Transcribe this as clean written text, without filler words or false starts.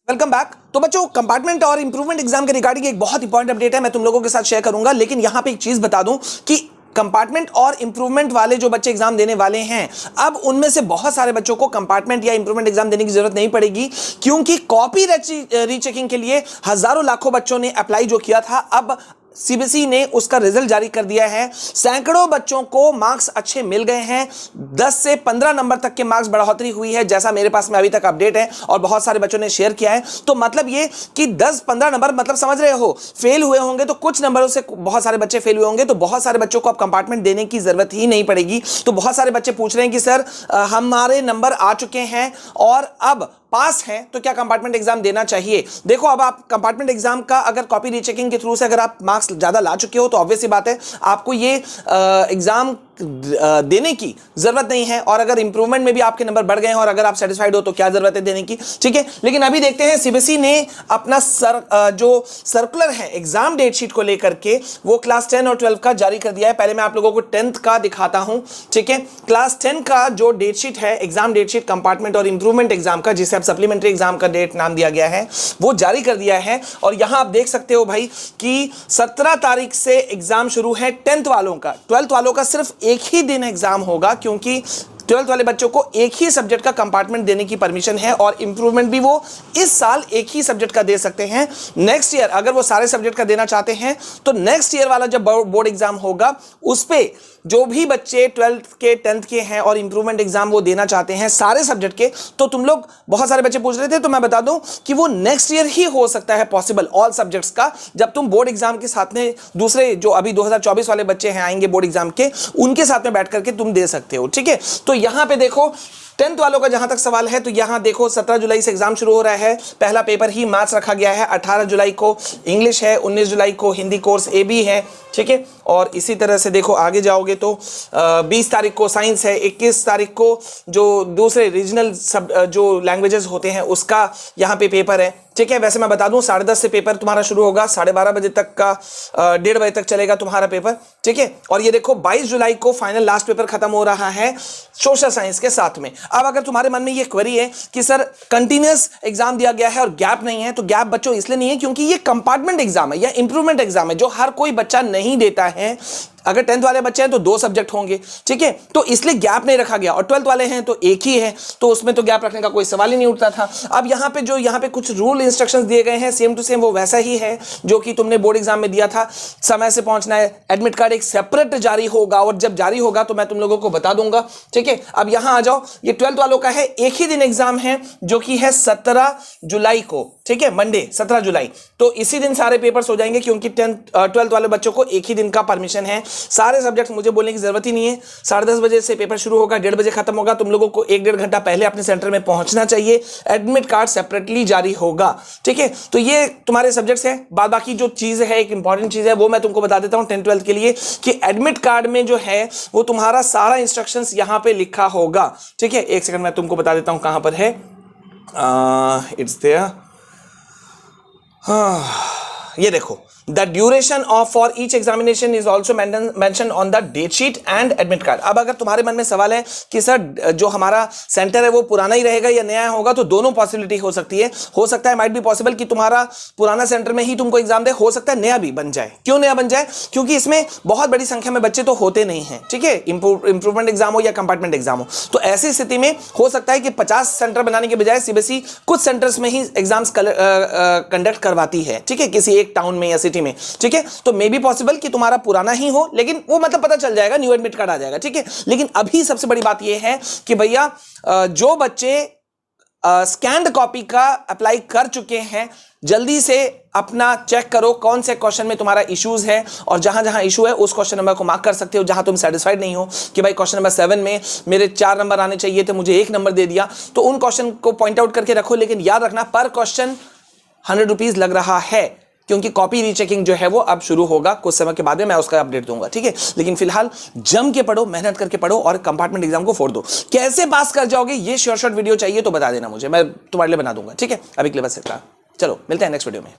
Welcome back. तो बच्चों, compartment और इंप्रूवमेंट एग्जाम के रिगार्डिंग एक बहुत इंपॉर्टेंट अपडेट है, मैं तुम लोगों के साथ शेयर करूंगा। लेकिन यहां पे एक चीज बता दूं कि कंपार्टमेंट और इंप्रूवमेंट वाले जो बच्चे एग्जाम देने वाले हैं, अब उनमें से बहुत सारे बच्चों को कंपार्टमेंट या इंप्रूवमेंट एग्जाम देने की जरूरत नहीं पड़ेगी, क्योंकि कॉपी रीचेकिंग के लिए हजारों लाखों बच्चों ने अप्लाई जो किया था, अब सीबीएसई ने उसका रिजल्ट जारी कर दिया है। सैकड़ों बच्चों को मार्क्स अच्छे मिल गए हैं, 10 से 15 नंबर तक के मार्क्स बढ़ोतरी हुई है, जैसा मेरे पास में अभी तक अपडेट है और बहुत सारे बच्चों ने शेयर किया है। तो मतलब ये कि 10-15 नंबर, मतलब समझ रहे हो, फेल हुए होंगे तो कुछ नंबरों से बहुत सारे बच्चे फेल हुए होंगे, तो बहुत सारे बच्चों को अब कंपार्टमेंट देने की जरूरत ही नहीं पड़ेगी। तो बहुत सारे बच्चे पूछ रहे हैं कि सर हमारे नंबर आ चुके हैं और अब पास है तो क्या कंपार्टमेंट एग्जाम देना चाहिए। देखो, अब आप कंपार्टमेंट एग्जाम का अगर कॉपी रीचेकिंग के थ्रू से अगर आप मार्क्स ज्यादा ला चुके हो तो ऑब्वियस सी बात है आपको ये एग्जाम देने की जरूरत नहीं है। और अगर इंप्रूवमेंट में भी आपके नंबर बढ़ गए हैं और अगर आप सेटिस्फाइड हो तो क्या जरूरत है देने की, ठीक है। लेकिन अभी देखते हैं, सीबीएसई ने अपना जो सर्कुलर है एग्जाम डेट शीट को लेकर के, वो क्लास 10 और 12 का जारी कर दिया है। पहले मैं आप लोगों को 10th का दिखाता हूं, ठीक है। क्लास 10 का जो डेट शीट है, एग्जाम डेट शीट कंपार्टमेंट और इंप्रूवमेंट एग्जाम का, जिसे अब सप्लीमेंट्री एग्जाम का डेट नाम दिया गया है, वो जारी कर दिया है। और यहां आप देख सकते हो भाई कि 17 तारीख से एग्जाम शुरू है 10th वालों का। 12th वालों का सिर्फ एक ही दिन एग्जाम होगा, क्योंकि 12th वाले बच्चों को एक ही सब्जेक्ट का कंपार्टमेंट देने की परमिशन है और इंप्रूवमेंट भी वो इस साल एक ही सब्जेक्ट का दे सकते हैं। नेक्स्ट ईयर अगर वो सारे सब्जेक्ट का देना चाहते हैं तो नेक्स्ट ईयर वाला जब बोर्ड एग्जाम होगा, उस पे जो भी बच्चे 12th के 10th के हैं और इंप्रूवमेंट एग्जाम वो देना चाहते हैं सारे सब्जेक्ट के, तो तुम लोग, बहुत सारे बच्चे पूछ रहे थे, तो मैं बता दूं कि वो नेक्स्ट ईयर ही हो सकता है पॉसिबल, ऑल सब्जेक्ट्स का, जब तुम बोर्ड एग्जाम के साथ में दूसरे जो अभी 2024 वाले बच्चे हैं आएंगे बोर्ड एग्जाम के, उनके साथ में बैठ करके तुम दे सकते हो, ठीक है। तो यहां पे देखो 10th वालों का जहां तक सवाल है, तो यहां देखो 17 जुलाई से एग्जाम शुरू हो रहा है। पहला पेपर ही मैथ्स रखा गया है, 18 जुलाई को इंग्लिश है, 19 जुलाई को हिंदी कोर्स ए बी है, ठीक है। और इसी तरह से देखो आगे जाओगे तो 20 तारीख को साइंस है, 21 तारीख को जो दूसरे रीजनल सब जो लैंग्वेजेस होते हैं उसका यहाँ पे पेपर है, ठीक है। वैसे मैं बता दूं 10:30 से पेपर तुम्हारा शुरू होगा, 12:30 बजे तक का 1:30 बजे तक चलेगा तुम्हारा पेपर, ठीक है। और ये देखो 22 जुलाई को फाइनल लास्ट पेपर खत्म हो रहा है सोशल साइंस के साथ में। अब अगर तुम्हारे मन में ये क्वेरी है कि सर कंटिन्यूअस एग्जाम दिया गया है और गैप नहीं है, तो गैप बच्चों इसलिए नहीं है क्योंकि ये कंपार्टमेंट एग्जाम है या इंप्रूवमेंट एग्जाम है, जो हर कोई बच्चा नहीं देता है। अगर 10th वाले बच्चे हैं तो 2 सब्जेक्ट होंगे, ठीक है, तो इसलिए गैप नहीं रखा गया। और 12th वाले हैं तो एक ही है, तो उसमें तो गैप रखने का कोई सवाल ही नहीं उठता था। अब यहाँ पे कुछ रूल इंस्ट्रक्शंस दिए गए हैं, सेम टू सेम वो वैसा ही है जो कि तुमने बोर्ड एग्जाम में दिया था। समय से पहुंचना है, एडमिट कार्ड एक सेपरेट जारी होगा और जब जारी होगा तो मैं तुम लोगों को बता दूंगा, ठीक है। अब यहाँ आ जाओ, ये 12th वालों का है, एक ही दिन एग्जाम है जो कि है 17 जुलाई को, ठीक है, मंडे 17 जुलाई। तो इसी दिन सारे पेपर्स हो जाएंगे क्योंकि 12th वाले बच्चों को एक ही दिन का परमिशन है। सारे सब्जेक्ट्स मुझे बोलने की जरूरत ही नहीं है। 10:30 बजे से पेपर शुरू होगा, 1:30 बजे खत्म होगा। तुम लोगों को 1-1.5 घंटा पहले अपने सेंटर में पहुंचना चाहिए। एडमिट कार्ड सेपरेटली जारी होगा, ठीक है। तो ये तुम्हारे सब्जेक्ट्स हैं। बाद बाकी जो चीज है, एक इंपॉर्टेंट चीज है, वो मैं तुमको बता देता हूं 10th 12th के लिए, कि एडमिट कार्ड में जो है वो तुम्हारा सारा इंस्ट्रक्शंस यहां पे लिखा होगा, ठीक है। एक सेकंड मैं तुमको बता देता हूं कहां पर है। इट्स देयर, ये देखो, the duration of for each examination is also mention on the date sheet and admit card. अब अगर तुम्हारे मन में सवाल है कि सर जो हमारा सेंटर है वो पुराना ही रहेगा या नया होगा, तो दोनों पॉसिबिलिटी हो सकती है। हो सकता है, माइट बी पॉसिबल कि तुम्हारा पुराना सेंटर में ही तुमको एग्जाम दे, हो सकता है नया भी बन जाए। क्यों नया बन जाए? क्योंकि इसमें बहुत बड़ी संख्या में बच्चे तो होते नहीं है, ठीक है, इंप्रूवमेंट एग्जाम हो या कंपार्टमेंट एग्जाम हो। तो ऐसी स्थिति में हो सकता है कि 50 सेंटर बनाने के बजाय सीबीएसई कुछ सेंटर्स में ही एग्जाम्स कंडक्ट करवाती है, ठीक है, किसी एक टाउन में या सिटी में, ठीक है। तो मे बी पॉसिबल कि तुम्हारा पुराना ही हो, लेकिन वो मतलब पता चल जाएगा, न्यू एडमिट कार्ड आ जाएगा, ठीक है। लेकिन अभी सबसे बड़ी बात यह है कि भैया जो बच्चे स्कैन्ड कॉपी का अप्लाई कर चुके हैं, जल्दी से अपना चेक करो कौन से क्वेश्चन में तुम्हारा इश्यूज है, और जहां जहां इशू है उस क्वेश्चन नंबर को मार्क कर सकते हो। जहां तुम सेटिस्फाइड नहीं हो कि भाई क्वेश्चन नंबर 7 में मेरे 4 नंबर आने चाहिए थे, मुझे 1 नंबर दे दिया, तो उन क्वेश्चन को पॉइंट आउट करके रखो। लेकिन याद रखना, पर क्वेश्चन 100 रुपीज लग रहा है, क्योंकि कॉपी रीचेकिंग जो है वो अब शुरू होगा कुछ समय के बाद में, मैं उसका अपडेट दूंगा, ठीक है। लेकिन फिलहाल जम के पढ़ो, मेहनत करके पढ़ो और कंपार्टमेंट एग्जाम को फोड़ दो। कैसे पास कर जाओगे ये शॉर्ट वीडियो चाहिए तो बता देना मुझे, मैं तुम्हारे लिए बना दूंगा, ठीक है। अभी के लिए बस इतना, चलो मिलते हैं नेक्स्ट वीडियो में।